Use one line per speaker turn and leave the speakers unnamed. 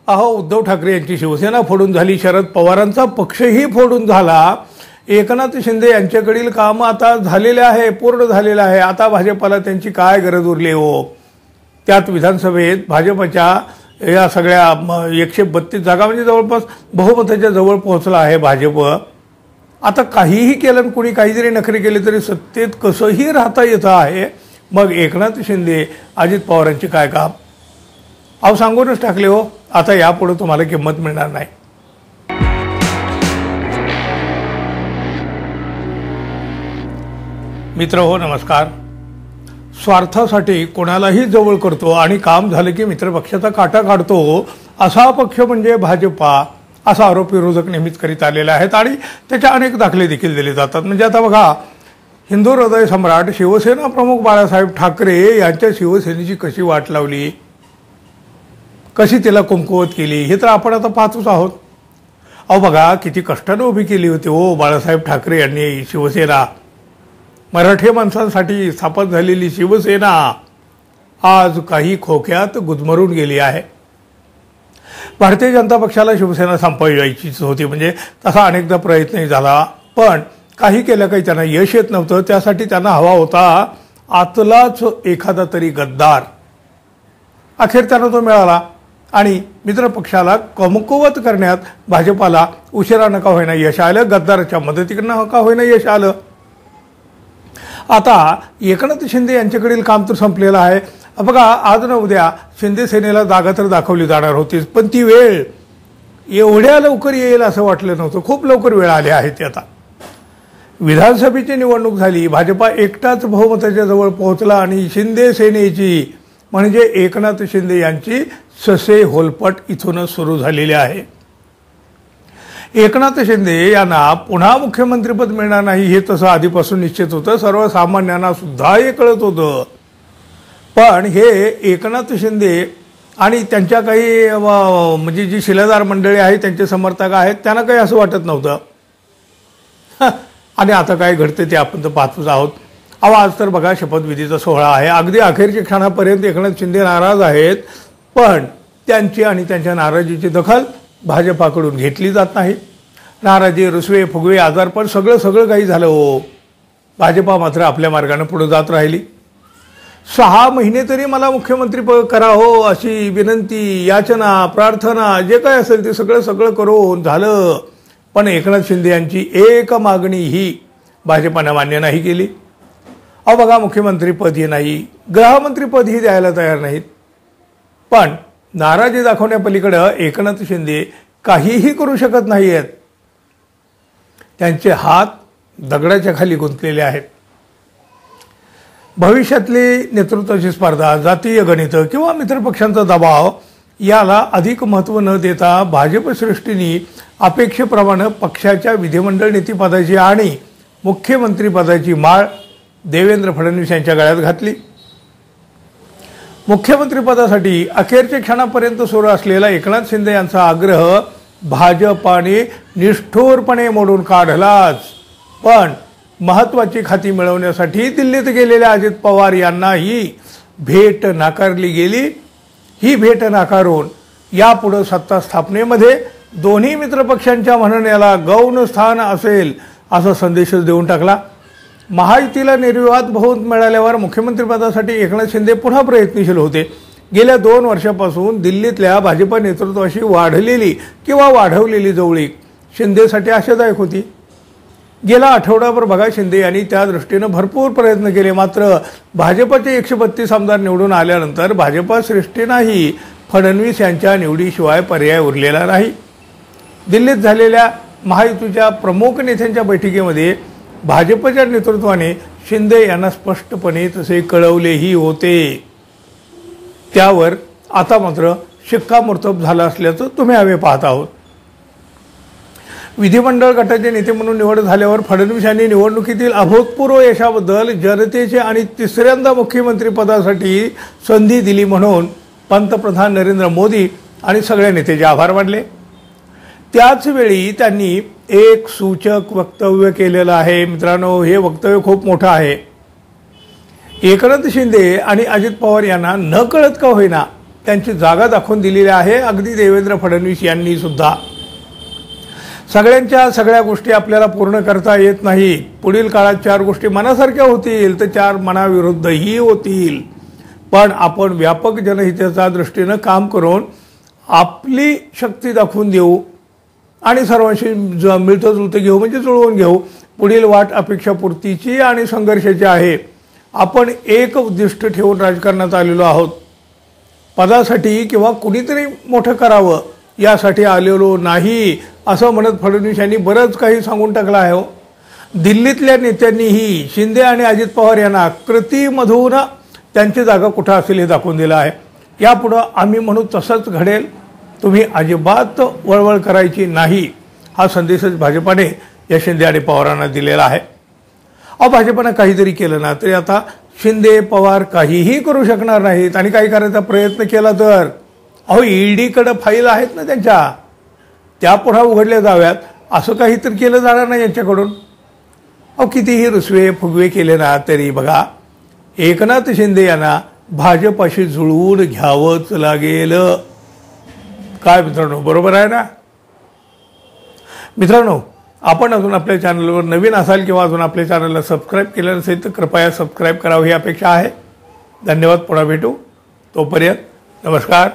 अहो, उद्धव ठाकरे यांची शिवसेना फोडून झाली, शरद पवारांचा पक्षही फोडून झाला, एकनाथ शिंदे यांच्याकडील काम आता झालेले आहे, पूर्ण झालेलं आहे. आता भाजपला त्यांची काय गरज उरली हो? त्यात विधानसभेत भाजपच्या या सगळ्या 132 जागा म्हणजे जवळपास बहुमताच्या जवळ पोहोचला आहे भाजप. आता काहीही केलं, कुणी काही जरी नखरे केले तरी सत्तेत कसंही राहता येतं आहे. मग एकनाथ शिंदे अजित पवारांची काय काम? अहो, सांगूनच टाकले हो. आता यापुढे तुम्हाला किंमत मिळणार नाही. मित्र हो, नमस्कार. स्वार्थासाठी कोणालाही जवळ करतो आणि काम झालं की मित्रपक्षाचा काटा काढतो असा पक्ष म्हणजे भाजपा, असा आरोप विरोधक नेहमीच करीत आलेले आहेत आणि त्याचे अनेक दाखले देखील दिले जातात. म्हणजे आता बघा, हिंदू हृदय सम्राट शिवसेना प्रमुख बाळासाहेब ठाकरे यांच्या शिवसेनेची कशी वाट लावली, कशी तिला कुमकुवत केली, हे तर आपण आता पाहतोच आहोत. अहो बघा, किती कष्टाने उभी केली होती हो बाळासाहेब ठाकरे यांनी शिवसेना. मराठी माणसांसाठी स्थापन झालेली शिवसेना आज काही खोक्यात गुदमरून गेली आहे. भारतीय जनता पक्षाला शिवसेना संपवायचीच होती, म्हणजे तसा अनेकदा प्रयत्नही झाला, पण काही केलं काही त्यांना यश येत नव्हतं. त्यासाठी त्यांना हवा होता आतलाच एखादा तरी गद्दार. अखेर त्यांना तो मिळाला आणि मित्रपक्षाला कमकुवत करण्यात भाजपाला उशिरा नका होईना यश आलं, गद्दाराच्या मदतीकडनं नका होईना यश आलं. आता एकनाथ शिंदे यांच्याकडील काम तर संपलेलं आहे. बघा, आज ना उद्या शिंदे सेनेला जागा तर दाखवली जाणार होतीच, पण ती वेळ एवढ्या लवकर येईल असं वाटलं नव्हतं. खूप लवकर वेळ आली आहे ती. आता विधानसभेची निवडणूक झाली, भाजपा एकटाच बहुमताच्या जवळ पोहोचला आणि शिंदे सेनेची म्हणजे एकनाथ शिंदे यांची ससे होलपट इथूनच सुरू झालेली आहे. एकनाथ शिंदे यांना पुन्हा मुख्यमंत्रीपद मिळणार नाही हे तसं आधीपासून निश्चित होतं, सर्वसामान्यांना सुद्धा हे कळत होतं. पण हे एकनाथ शिंदे आणि त्यांच्या काही म्हणजे जी शिलेदार मंडळी आहेत, त्यांचे समर्थक आहेत, त्यांना काही असं वाटत नव्हतं. आणि आता काय घडते ते आपण तर पाहतच आहोत. अहो, आज तर बघा शपथविधीचा सोहळा आहे. अगदी अखेरच्या क्षणापर्यंत एकनाथ शिंदे नाराज आहेत, पण त्यांची आणि त्यांच्या नाराजीची दखल भाजपाकडून घेतली जात नाही. नाराजी, रुसवे, फुगवे, आजारपण सगळं काही झालं हो. भाजपा मात्र आपल्या मार्गाने पुढे जात राहिली. 6 महिने तरी मला मुख्यमंत्री करा हो अशी विनंती, याचना, प्रार्थना जे काय असेल ते सगळं करून झालं, पण एकनाथ शिंदे यांची एक मागणी ही भाजपाने मान्य नाही केली. अहो बघा, मुख्यमंत्रीपदही नाही, गृहमंत्रीपदही द्यायला तयार नाहीत. पण नाराजी दाखवण्यापलीकडे एकनाथ शिंदे काहीही करू शकत नाही आहेत. त्यांचे हात दगडाच्या खाली गुंतलेले आहेत. भविष्यातली नेतृत्वाची स्पर्धा, जातीय गणित किंवा मित्रपक्षांचा दबाव याला अधिक महत्त्व न देता भाजप सृष्टीने अपेक्षेप्रमाणे पक्षाच्या विधिमंडळ नेतेपदाची आणि मुख्यमंत्रीपदाची माळ देवेंद्र फडणवीस यांच्या गळ्यात घातली. मुख्यमंत्रीपदासाठी अखेरच्या क्षणापर्यंत सुरू असलेला एकनाथ शिंदे यांचा आग्रह भाजपाने निष्ठुरपणे मोडून काढलाच. पण महत्त्वाची खाती मिळवण्यासाठी दिल्लीत गेलेल्या अजित पवार यांना ही भेट नाकारली गेली. ही भेट नाकारून यापुढे सत्ता स्थापनेमध्ये दोन्ही मित्रपक्षांच्या म्हणण्याला गौण स्थान असेल असा संदेशच देऊन टाकला. महायुतीला निर्विवाद बहुमत मिळाल्यावर मुख्यमंत्रीपदासाठी एकनाथ शिंदे पुन्हा प्रयत्नशील होते. गेल्या 2 वर्षापासून दिल्लीतल्या भाजपा नेतृत्वाशी वाढलेली किंवा वाढवलेली जवळीक शिंदेसाठी आशादायक होती. गेला आठवडाभर बघा, शिंदे यांनी त्या दृष्टीनं भरपूर प्रयत्न केले. मात्र भाजपचे 132 आमदार निवडून आल्यानंतर भाजपा सृष्टीनेही फडणवीस यांच्या निवडीशिवाय पर्याय उरलेला नाही. दिल्लीत झालेल्या महायुतीच्या प्रमुख नेत्यांच्या बैठकीमध्ये भाजपच्या नेतृत्वाने शिंदे यांना स्पष्टपणे तसे कळवलेही होते. त्यावर आता मात्र शिक्कामोर्तब झालं असल्याचं तुम्ही हवे पाहत आहोत. विधिमंडळ गटाचे नेते म्हणून निवड झाल्यावर फडणवीस यांनी निवडणुकीतील अभूतपूर्व यशाबद्दल जनतेचे आणि तिसऱ्यांदा मुख्यमंत्रीपदासाठी संधी दिली म्हणून पंतप्रधान नरेंद्र मोदी आणि सगळ्या नेत्याचे आभार मानले. त्याच वेळी त्यांनी एक सूचक वक्तव्य केलेलं आहे. मित्रांनो, हे वक्तव्य खूप मोठं आहे. एकनाथ शिंदे आणि अजित पवार यांना न कळत का होईना त्यांची जागा दाखवून दिलेली आहे, अगदी देवेंद्र फडणवीस यांनी सुद्धा. सगळ्यांच्या सगळ्या गोष्टी आपल्याला पूर्ण करता येत नाही. पुढील काळात 4 गोष्टी मनासारख्या होतील तर 4 मनाविरुद्धही होतील. पण आपण व्यापक जनहिताच्या दृष्टीनं काम करून आपली शक्ती दाखवून देऊ आणि सर्वांशी मिळतं जुळतं घेऊ, म्हणजे जुळवून घेऊ. पुढील वाट अपेक्षापूर्तीची आणि संघर्षाची आहे. आपण एक उद्दिष्ट ठेवून राजकारणात आलेलो आहोत. पदासाठी किंवा कुणीतरी मोठं करावं यासाठी आलेलो नाही असं म्हणत फडणवीस यांनी बरंच काही सांगून टाकलं आहे. दिल्लीतल्या नेत्यांनीही शिंदे आणि अजित पवार यांना कृतीमधून त्यांची जागा कुठं असेल हे दाखवून दिलं आहे. यापुढं आम्ही म्हणू तसंच घडेल, तुम्ही अजिबात वळवळ करायची नाही, हा संदेशच भाजपाने या शिंदे आणि पवारांना दिलेला आहे. भाजपानं काहीतरी केलं ना तरी आता शिंदे पवार काहीही करू शकणार नाहीत. आणि काही करायचा प्रयत्न केला तर ईडीकडे फाईल आहेत ना त्यांच्या, त्या पुढे उघडल्या जाव्यात, असं काहीतरी केलं जाणार नाही यांच्याकडून. कितीही रुसवे फुगवे केले ना तरी बघा, एकनाथ शिंदे यांना भाजपाशी जुळवून घ्यावंच लागेल. काय मित्रांनो, बरोबर आहे ना? मित्रांनो, आपण अजून आपल्या चॅनलवर नवीन असाल किंवा अजून आपल्या चॅनलला सबस्क्राईब केलं नसेल तर कृपया सबस्क्राईब करावं ही अपेक्षा आहे. धन्यवाद. पुन्हा भेटू. तोपर्यंत नमस्कार.